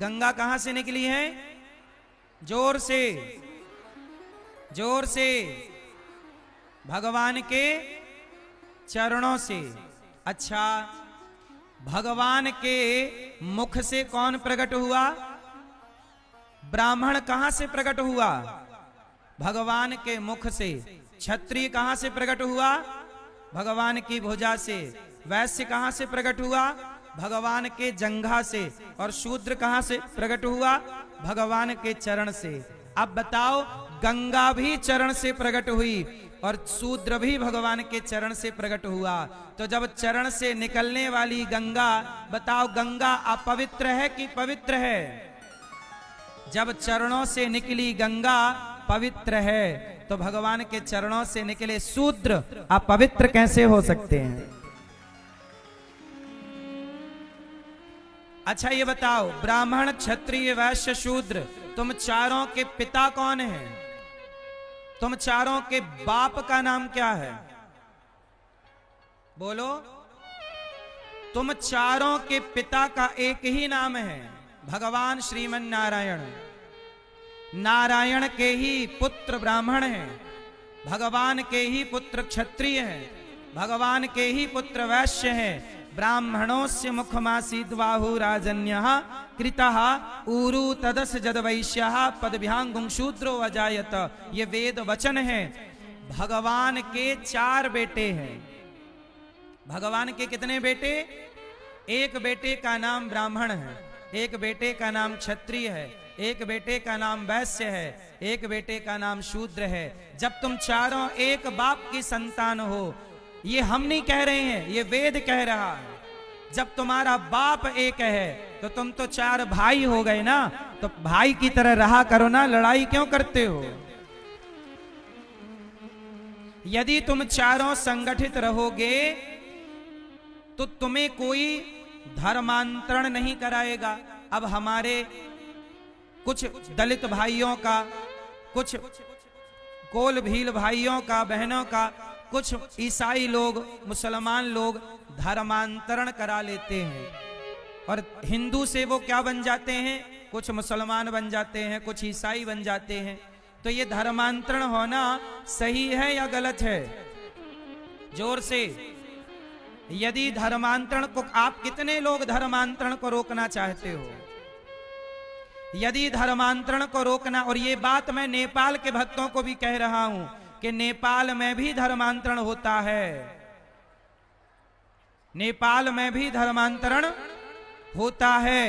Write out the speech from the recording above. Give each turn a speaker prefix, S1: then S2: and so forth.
S1: गंगा कहां से निकली है? जोर से, जोर से। भगवान के चरणों से। अच्छा, भगवान के मुख से कौन प्रकट हुआ? ब्राह्मण कहां से प्रकट हुआ? भगवान के मुख से। क्षत्रिय कहां से प्रकट हुआ? भगवान की भुजा से। वैश्य कहां से प्रकट हुआ? भगवान के जंघा से। और शूद्र कहां से प्रकट हुआ? भगवान के चरण से। अब बताओ, गंगा भी चरण से प्रकट हुई और शूद्र भी भगवान के चरण से प्रकट हुआ। तो जब चरण से निकलने वाली गंगा, बताओ गंगा अपवित्र है कि पवित्र है? जब चरणों से निकली गंगा पवित्र है, तो भगवान के चरणों से निकले शूद्र अपवित्र कैसे हो सकते हैं? अच्छा ये बताओ, ब्राह्मण, क्षत्रिय, वैश्य, शूद्र, तुम चारों के पिता कौन हैं? तुम चारों के बाप का नाम क्या है? बोलो। तुम चारों के पिता का एक ही नाम है, भगवान श्रीमन नारायण। नारायण के ही पुत्र ब्राह्मण हैं, भगवान के ही पुत्र क्षत्रिय हैं, भगवान के ही पुत्र वैश्य हैं। ब्राह्मणोस्य मुखमासीद बाहु राजन्यः कृतः ऊरु तदस जद वैश्यः पदभ्यां शूद्रो अजायत। ये वेद वचन है। भगवान के 4 बेटे हैं। भगवान के कितने बेटे? एक बेटे का नाम ब्राह्मण है, एक बेटे का नाम क्षत्रिय है, एक बेटे का नाम वैश्य है, एक बेटे का नाम शूद्र है। जब तुम चारों एक बाप की संतान हो, ये हम नहीं कह रहे हैं, ये वेद कह रहा है। जब तुम्हारा बाप एक है तो तुम तो 4 भाई हो गए ना, तो भाई की तरह रहा करो ना, लड़ाई क्यों करते हो? यदि तुम चारों संगठित रहोगे तो तुम्हें कोई धर्मांतरण नहीं कराएगा। अब हमारे कुछ दलित भाइयों का, कुछ कोल भील भाइयों का, बहनों का, कुछ ईसाई लोग, मुसलमान लोग धर्मांतरण करा लेते हैं और हिंदू से वो क्या बन जाते हैं? कुछ मुसलमान बन जाते हैं, कुछ ईसाई बन जाते हैं। तो ये धर्मांतरण होना सही है या गलत है? जोर से। यदि धर्मांतरण को, आप कितने लोग धर्मांतरण को रोकना चाहते हो? यदि धर्मांतरण को रोकना, और ये बात मैं नेपाल के भक्तों को भी कह रहा हूं कि नेपाल में भी धर्मांतरण होता है, नेपाल में भी धर्मांतरण होता है।